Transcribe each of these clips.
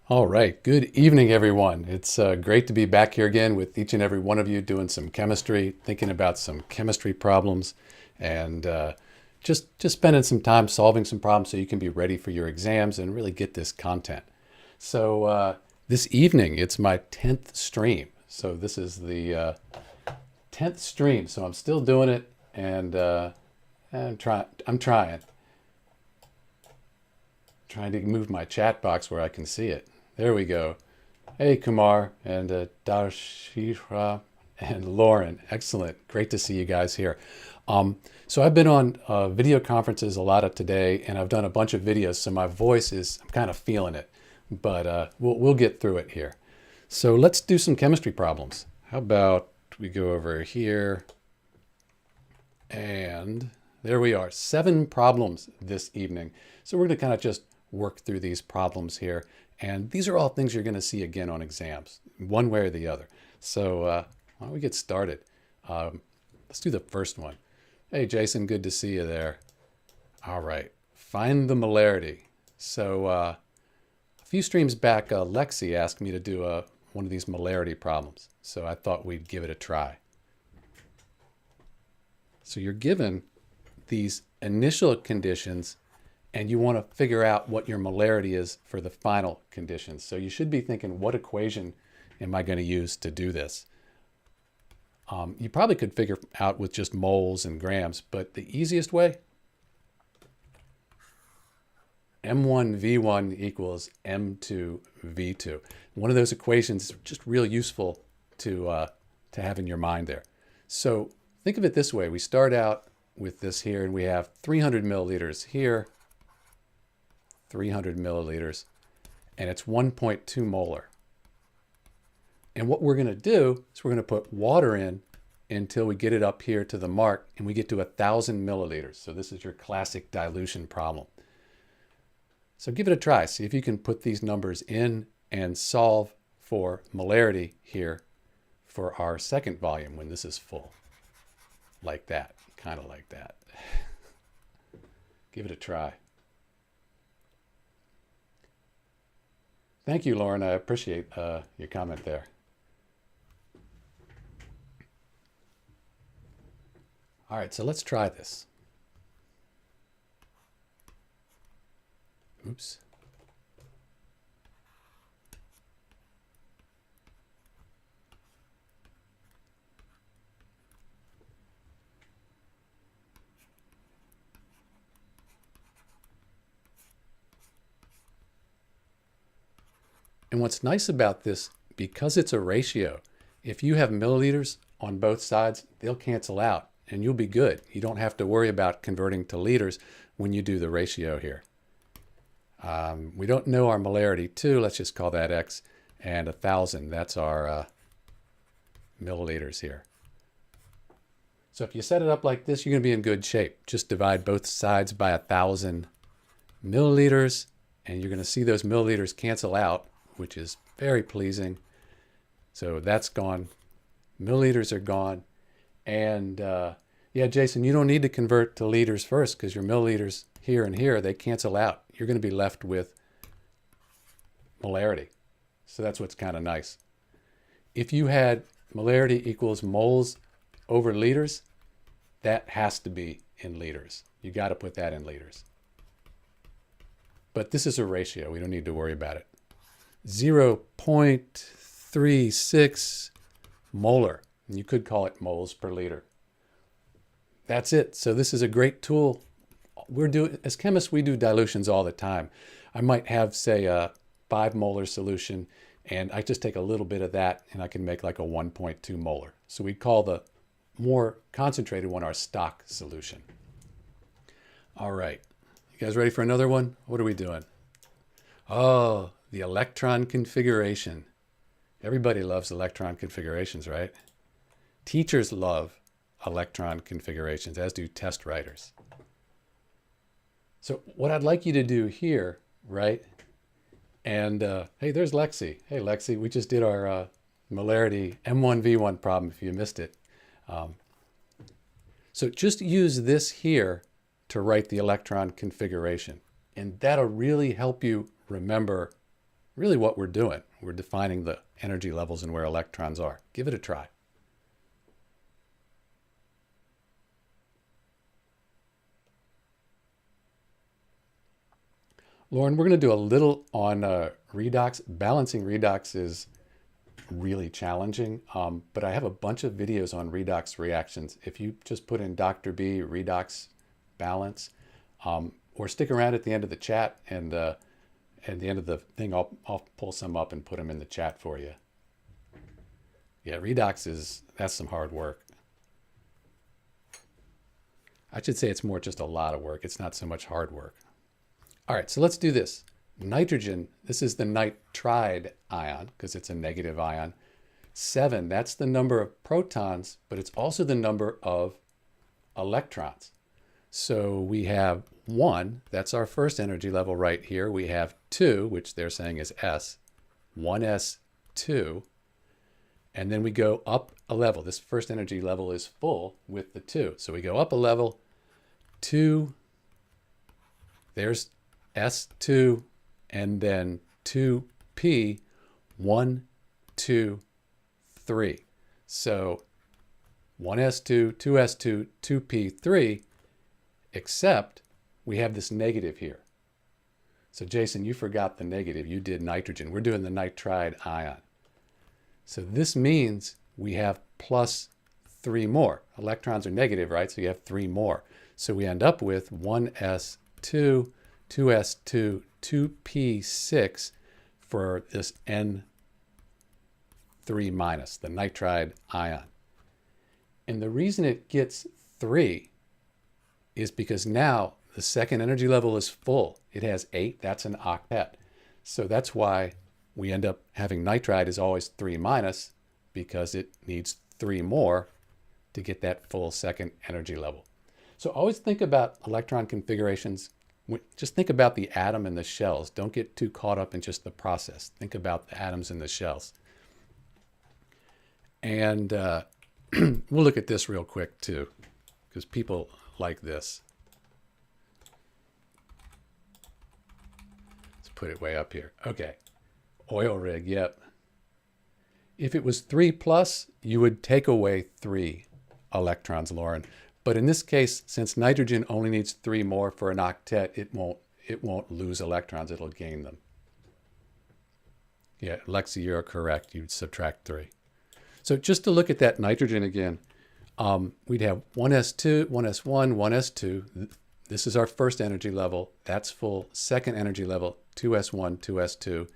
All right, good evening, everyone. It's great to be back here again with each and every one of you doing some chemistry, thinking about some chemistry problems, and just spending some time solving some problems so you can be ready for your exams and really get this content. So this evening, it's my 10th stream. So this is the 10th stream. So I'm still doing it, and I'm trying to move my chat box where I can see it. There we go. Hey, Kumar and Darshira and Lauren. Excellent. Great to see you guys here. So I've been on video conferences a lot of today, and I've done a bunch of videos, so my voice is, I'm kind of feeling it, but we'll get through it here. So let's do some chemistry problems. How about we go over here, and there we are. 7 problems this evening. So we're going to kind of just work through these problems here. And these are all things you're going to see again on exams, one way or the other. So why don't we get started? Let's do the first one. Hey, Jason, good to see you there. All right, find the molarity. So a few streams back, Lexi asked me to do one of these molarity problems. So I thought we'd give it a try. So you're given these initial conditions, and you want to figure out what your molarity is for the final conditions. So you should be thinking, what equation am I going to use to do this? You probably could figure out with just moles and grams, but the easiest way, M1V1 equals M2V2. One of those equations is just real useful to have in your mind there. So think of it this way. We start out with this here, and we have 300 milliliters here, 300 milliliters, and it's 1.2 molar. And what we're going to do is we're going to put water in until we get it up here to the mark, and we get to 1,000 milliliters. So this is your classic dilution problem. So give it a try. See if you can put these numbers in and solve for molarity here for our second volume when this is full. Like that, kind of like that. Give it a try. Thank you, Lauren. I appreciate your comment there. All right, so let's try this. Oops. And what's nice about this, because it's a ratio, if you have milliliters on both sides, they'll cancel out and you'll be good. You don't have to worry about converting to liters when you do the ratio here. We don't know our molarity too. Let's just call that X, and 1,000, that's our milliliters here. So if you set it up like this, you're going to be in good shape. Just divide both sides by 1,000 milliliters, and you're going to see those milliliters cancel out, which is very pleasing. So that's gone. Milliliters are gone. And yeah, Jason, you don't need to convert to liters first because your milliliters here and here, they cancel out. You're going to be left with molarity. So that's what's kind of nice. If you had molarity equals moles over liters, that has to be in liters. You got to put that in liters. But this is a ratio. We don't need to worry about it. 0.36 molar. You could call it moles per liter. That's it. So this is a great tool. As chemists, we do dilutions all the time. I might have, say, a 5 molar solution, and I just take a little bit of that, and I can make like a 1.2 molar. So we call the more concentrated one our stock solution. All right. You guys ready for another one? What are we doing? Oh, the electron configuration. Everybody loves electron configurations, right? Teachers love electron configurations, as do test writers. So what I'd like you to do here, right? And hey, there's Lexi. Hey, Lexi, we just did our molarity M1V1 problem if you missed it. So just use this here to write the electron configuration. And that'll really help you remember really what we're doing. We're defining the energy levels and where electrons are. Give it a try. Lauren, we're going to do a little on redox. Balancing redox is really challenging, but I have a bunch of videos on redox reactions. If you just put in Dr. B redox balance, or stick around at the end of the chat, and at the end of the thing, I'll pull some up and put them in the chat for you. Yeah, redox that's some hard work. I should say it's more just a lot of work. It's not so much hard work. All right, so let's do this. Nitrogen, this is the nitride ion because it's a negative ion. 7, that's the number of protons, but it's also the number of electrons. So we have 1, that's our first energy level right here. We have 2, which they're saying is S, 1s2, and then we go up a level. This first energy level is full with the 2. So we go up a level, 2, there's S2, and then 2p, 1, 2, 3. So 1s2, 2s2, 2p3, except we have this negative here. So Jason, you forgot the negative. You did nitrogen. We're doing the nitride ion. So this means we have plus 3 more. Electrons are negative, right? So you have 3 more. So we end up with 1s2, 2s2, 2p6 for this N3 minus, the nitride ion. And the reason it gets 3 is because now the second energy level is full. It has 8, that's an octet. So that's why we end up having nitride is always 3 minus, because it needs 3 more to get that full second energy level. So always think about electron configurations. Just think about the atom and the shells. Don't get too caught up in just the process. Think about the atoms and the shells. And we'll look at this real quick too, because people like this. Let's put it way up here. Okay, oil rig, yep. If it was 3 plus, you would take away 3 electrons, Lauren. But in this case, since nitrogen only needs 3 more for an octet, it won't lose electrons, it'll gain them. Yeah, Lexi, you're correct. You'd subtract 3. So just to look at that nitrogen again, we'd have 1s2, 1s1, 1s2. This is our first energy level. That's full. Second energy level, 2s1, 2s2,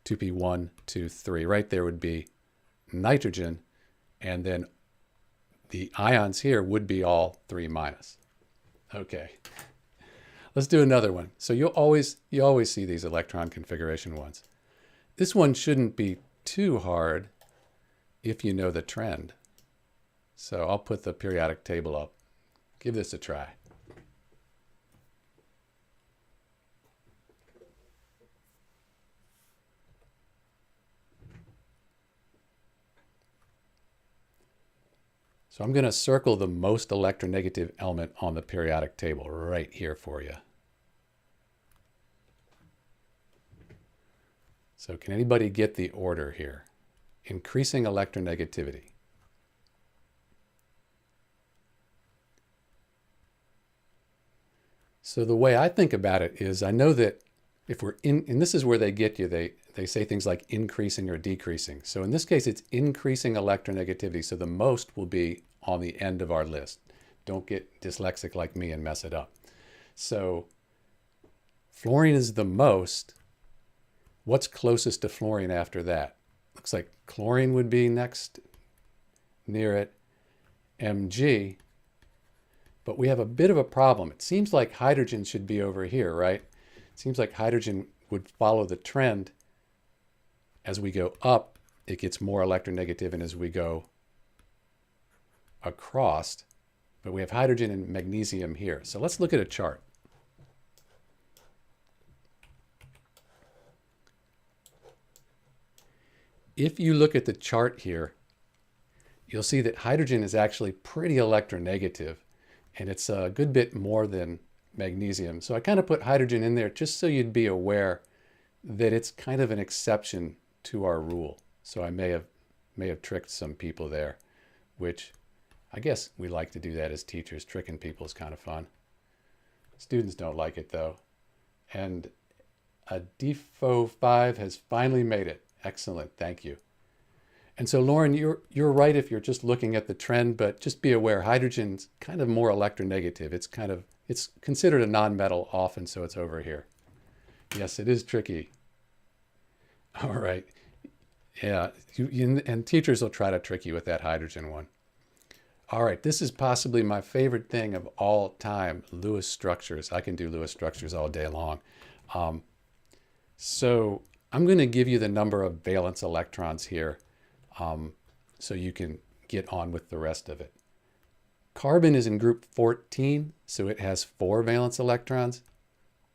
2p1, 2, 3. Right there would be nitrogen, and then the ions here would be all 3 minus. Okay, let's do another one. So you always see these electron configuration ones. This one shouldn't be too hard if you know the trend. So I'll put the periodic table up. Give this a try. So I'm going to circle the most electronegative element on the periodic table right here for you. So can anybody get the order here? Increasing electronegativity. So the way I think about it is, I know that if we're in, and this is where they get you, they say things like increasing or decreasing. So in this case, it's increasing electronegativity. So the most will be on the end of our list. Don't get dyslexic like me and mess it up. So fluorine is the most. What's closest to fluorine after that? Looks like chlorine would be next near it, Mg. But we have a bit of a problem. It seems like hydrogen should be over here, right? It seems like hydrogen would follow the trend. As we go up, it gets more electronegative, and as we go across, but we have hydrogen and magnesium here. So let's look at a chart. If you look at the chart here, you'll see that hydrogen is actually pretty electronegative, and it's a good bit more than magnesium. So I kind of put hydrogen in there just so you'd be aware that it's kind of an exception to our rule. So I may have tricked some people there, which I guess we like to do that as teachers. Tricking people is kind of fun. Students don't like it though. And a DFO 5 has finally made it. Excellent, thank you. And so Lauren, you're right if you're just looking at the trend, but just be aware hydrogen's kind of more electronegative. It's considered a non-metal often, so it's over here. Yes, it is tricky. All right. Yeah, and teachers will try to trick you with that hydrogen one. All right, this is possibly my favorite thing of all time, Lewis structures. I can do Lewis structures all day long. So I'm going to give you the number of valence electrons here so you can get on with the rest of it. Carbon is in group 14, so it has 4 valence electrons.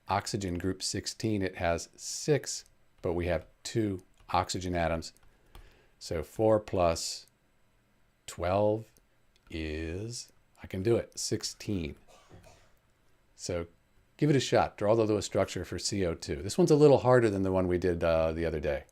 Oxygen group 16, it has 6, but we have 2 oxygen atoms. So 4 plus 12 is, I can do it, 16. So give it a shot. Draw the Lewis structure for CO2. This one's a little harder than the one we did the other day.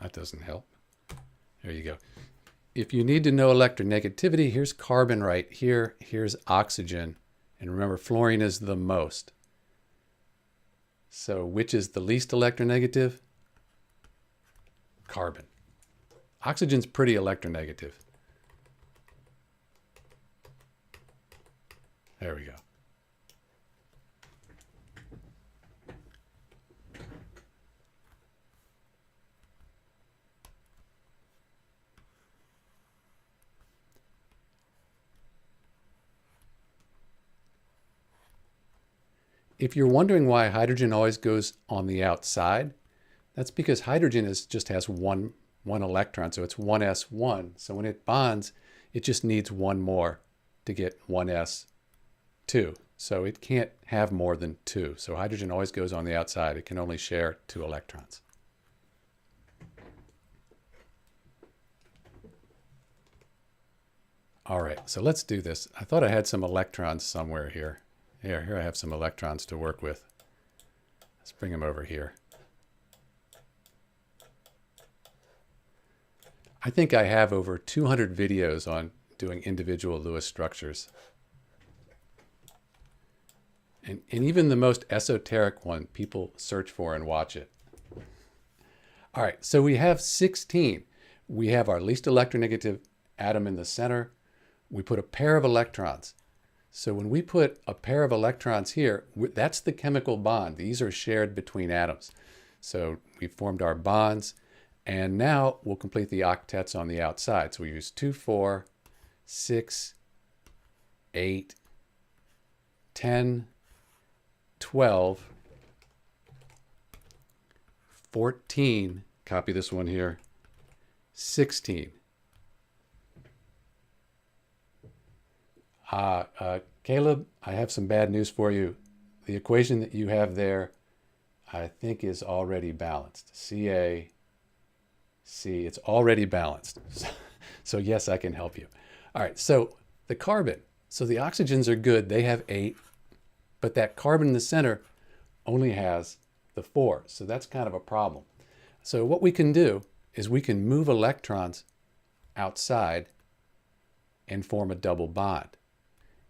That doesn't help. There you go. If you need to know electronegativity, here's carbon right here. Here's oxygen. And remember, fluorine is the most. So which is the least electronegative? Carbon. Oxygen's pretty electronegative. There we go. If you're wondering why hydrogen always goes on the outside, that's because hydrogen just has one electron, so it's 1s1. So when it bonds, it just needs one more to get 1s2. So it can't have more than 2. So hydrogen always goes on the outside. It can only share 2 electrons. All right, so let's do this. I thought I had some electrons somewhere here. Here I have some electrons to work with. Let's bring them over here. I think I have over 200 videos on doing individual Lewis structures. And even the most esoteric one, people search for and watch it. All right, so we have 16. We have our least electronegative atom in the center. We put a pair of electrons. So when we put a pair of electrons here, that's the chemical bond. These are shared between atoms. So we formed our bonds, and now we'll complete the octets on the outside. So we use 2, 4, 6, 8, 10, 12, 14, copy this one here, 16. Caleb, I have some bad news for you. The equation that you have there, I think, is already balanced. Ca, C, it's already balanced. So yes, I can help you. All right, so the carbon. So the oxygens are good. They have 8, but that carbon in the center only has the 4. So that's kind of a problem. So what we can do is we can move electrons outside and form a double bond.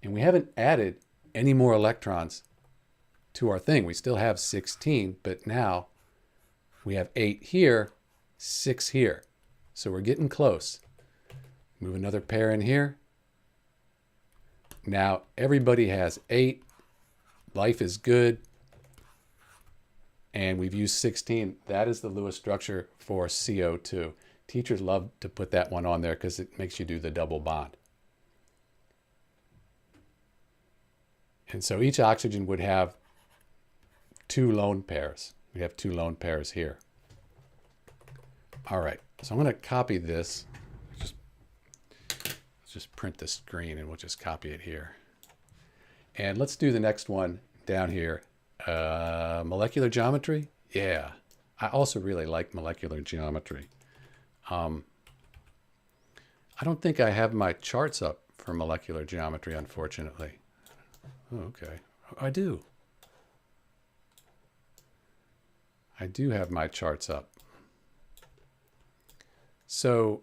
And we haven't added any more electrons to our thing. We still have 16, but now we have 8 here, 6 here. So we're getting close. Move another pair in here. Now everybody has 8. Life is good. And we've used 16. That is the Lewis structure for CO2. Teachers love to put that one on there because it makes you do the double bond. And so each oxygen would have 2 lone pairs. We have 2 lone pairs here. All right, so I'm going to copy this. Just just print the screen and we'll just copy it here. And let's do the next one down here. Molecular geometry. Yeah, I also really like molecular geometry. I don't think I have my charts up for molecular geometry, unfortunately. Oh, okay. I do. I do have my charts up. So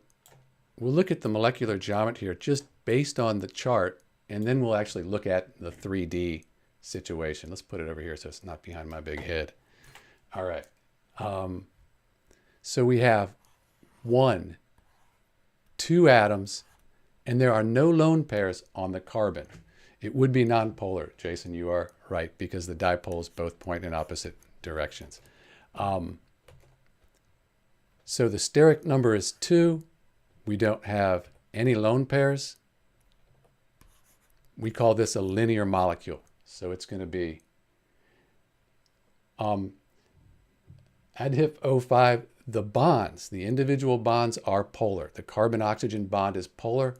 we'll look at the molecular geometry here just based on the chart, and then we'll actually look at the 3D situation. Let's put it over here so it's not behind my big head. All right. So we have 1, 2 atoms, and there are no lone pairs on the carbon. It would be nonpolar, Jason, you are right, because the dipoles both point in opposite directions. So the steric number is 2. We don't have any lone pairs. We call this a linear molecule. So it's going to be adhif O5, the bonds, the individual bonds are polar. The carbon-oxygen bond is polar,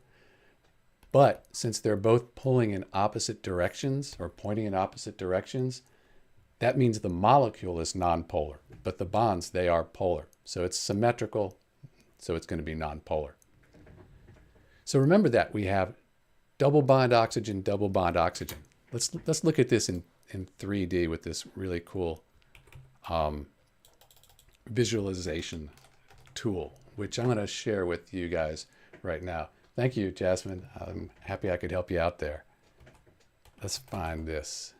but since they're both pulling in opposite directions or pointing in opposite directions, that means the molecule is nonpolar, but the bonds, they are polar. So it's symmetrical, so it's going to be nonpolar. So remember that we have double bond oxygen, double bond oxygen. Let's look at this in 3D with this really cool visualization tool, which I'm going to share with you guys right now. Thank you, Jasmine. I'm happy I could help you out there. Let's find this.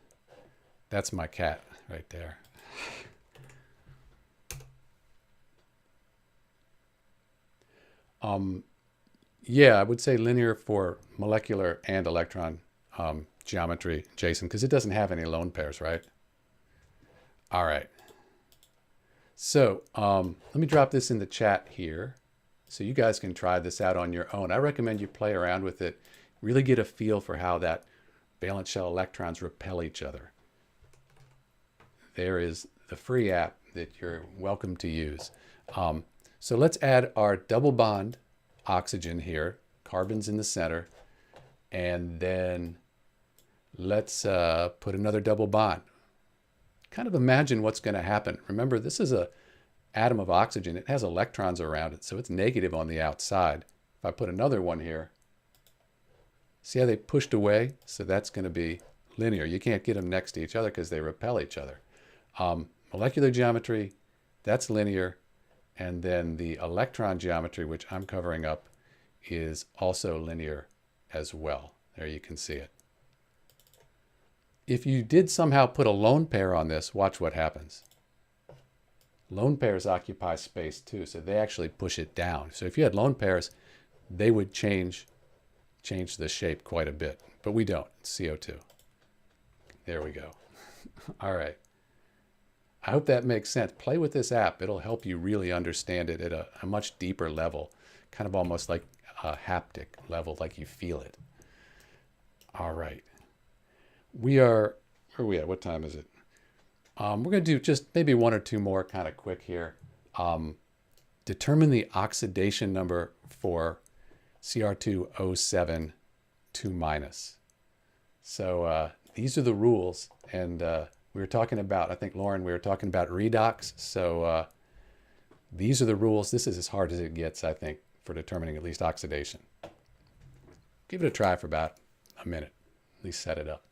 That's my cat right there. Yeah, I would say linear for molecular and electron geometry, Jason, because it doesn't have any lone pairs, right? All right. So let me drop this in the chat here so you guys can try this out on your own. I recommend you play around with it, really get a feel for how that valence shell electrons repel each other. There is the free app that you're welcome to use. So let's add our double bond oxygen here, carbon's in the center, and then let's put another double bond. Kind of imagine what's going to happen. Remember, this is an atom of oxygen. It has electrons around it, so it's negative on the outside. If I put another one here, see how they pushed away? So that's going to be linear. You can't get them next to each other because they repel each other. Molecular geometry, that's linear. And then the electron geometry, which I'm covering up, is also linear as well. There you can see it. If you did somehow put a lone pair on this, watch what happens. Lone pairs occupy space too, so they actually push it down. So if you had lone pairs, they would change the shape quite a bit, but we don't. It's CO2. There we go. All right. I hope that makes sense. Play with this app. It'll help you really understand it at a much deeper level, kind of almost like a haptic level, like you feel it. All right. Where are we at? What time is it? We're going to do just maybe 1 or 2 more kind of quick here. Determine the oxidation number for Cr2O7 2-. So these are the rules, and we were talking about, I think, Lauren, we were talking about redox. So these are the rules. This is as hard as it gets, I think, for determining at least oxidation. Give it a try for about a minute. At least set it up.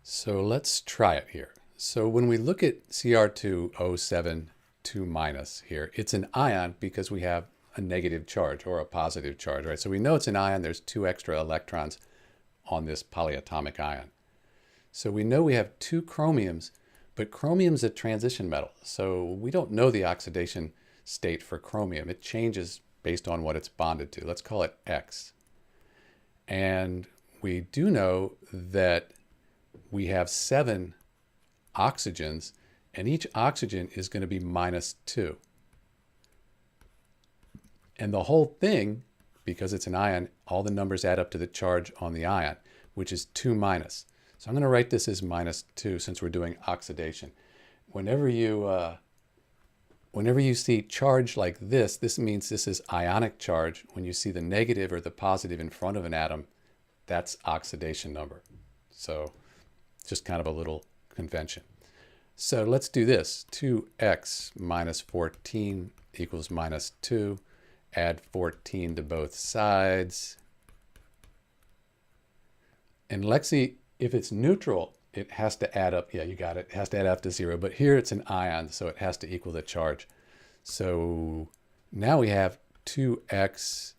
So let's try it here. So when we look at Cr2O7 2- here, it's an ion because we have a negative charge or a positive charge, right? So we know it's an ion. There's 2 extra electrons on this polyatomic ion. So we know we have 2 chromiums, but chromium's a transition metal. So we don't know the oxidation state for chromium. It changes based on what it's bonded to. Let's call it X. And we do know that we have 7 oxygens, and each oxygen is going to be -2. And the whole thing, because it's an ion, all the numbers add up to the charge on the ion, which is 2-. So I'm going to write this as -2 since we're doing oxidation. Whenever you see charge like this means this is ionic charge. When you see the negative or the positive in front of an atom, that's oxidation number. So just kind of a little convention. So let's do this. 2x minus 14 equals -2. Add 14 to both sides. And Lexi, if it's neutral, it has to add up. Yeah, you got it. It has to add up to 0. But here it's an ion, so it has to equal the charge. So now we have 2x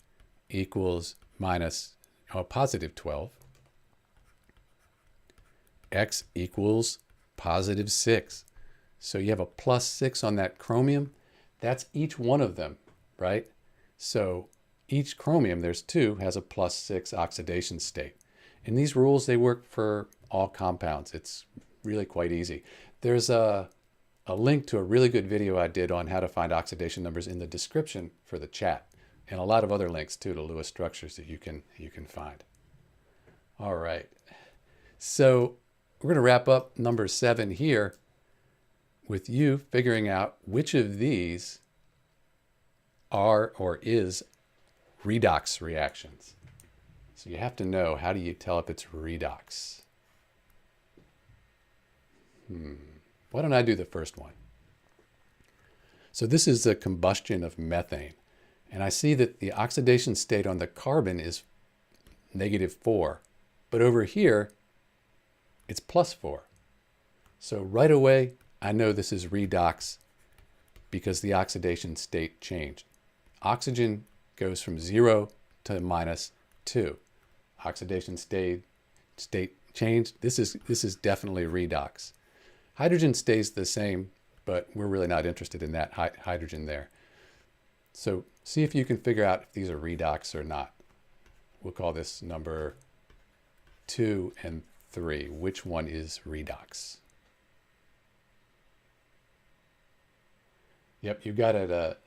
equals positive 12. X equals positive 6. So you have a +6 on that chromium. That's each one of them, right? So each chromium, there's 2, has a +6 oxidation state. And these rules, they work for all compounds. It's really quite easy. There's a link to a really good video I did on how to find oxidation numbers in the description for the chat, and a lot of other links too to Lewis structures that you can find. All right. So we're going to wrap up number 7 here with you figuring out which of these are or is redox reactions. So you have to know, how do you tell if it's redox? Why don't I do the first one? So this is the combustion of methane. And I see that the oxidation state on the carbon is -4. But over here, it's +4. So right away, I know this is redox because the oxidation state changed. Oxygen goes from 0 to -2. Oxidation state changed. This is definitely redox. Hydrogen stays the same, but we're really not interested in that hydrogen there. So see if you can figure out if these are redox or not. We'll call this number 2 and 3. Which one is redox? Yep, you got it.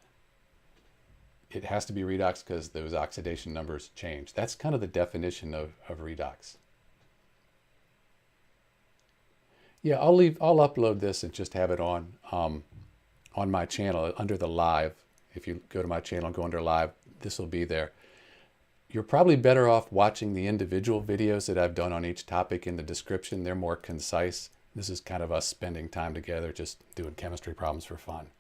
It has to be redox because those oxidation numbers change. That's kind of the definition of redox. Yeah, I'll upload this and just have it on my channel under the live. If you go to my channel and go under live, this will be there. You're probably better off watching the individual videos that I've done on each topic in the description. They're more concise. This is kind of us spending time together, just doing chemistry problems for fun.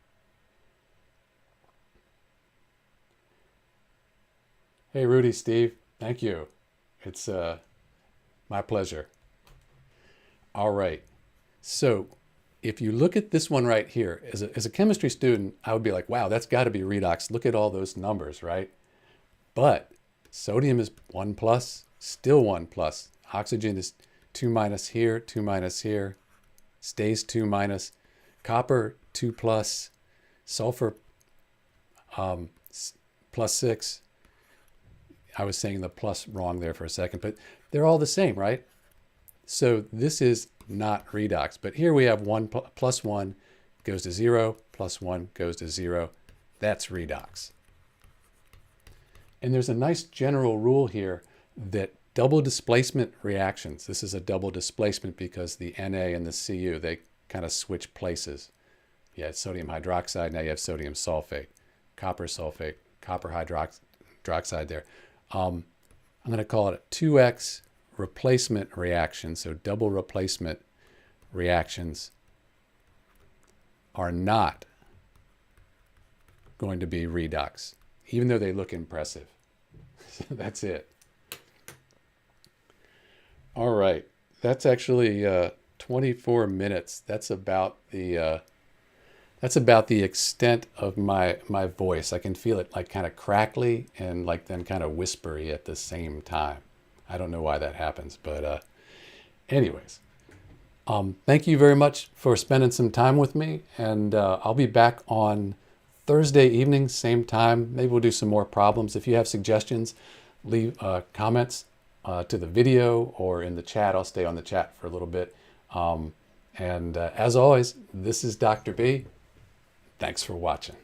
Hey, Rudy, Steve, thank you. It's my pleasure. All right. So if you look at this one right here, as a chemistry student, I would be like, wow, that's got to be redox. Look at all those numbers, right? But sodium is 1+, still 1+. Oxygen is 2- here, 2- here, stays 2-. Copper, 2+. Sulfur, +6. I was saying the plus wrong there for a second, but they're all the same, right? So this is not redox, but here we have 1 + 1 goes to 0, +1 goes to 0. That's redox. And there's a nice general rule here that double displacement reactions, this is a double displacement because the Na and the Cu, they kind of switch places. You had sodium hydroxide, now you have sodium sulfate, copper sulfate, copper hydroxide there. I'm going to call it a 2x replacement reaction. So double replacement reactions are not going to be redox, even though they look impressive. So that's it. All right. That's actually 24 minutes. That's about the extent of my voice. I can feel it like kind of crackly and like then kind of whispery at the same time. I don't know why that happens, but anyways. Thank you very much for spending some time with me, and I'll be back on Thursday evening, same time. Maybe we'll do some more problems. If you have suggestions, leave comments to the video or in the chat. I'll stay on the chat for a little bit. And as always, this is Dr. B. Thanks for watching.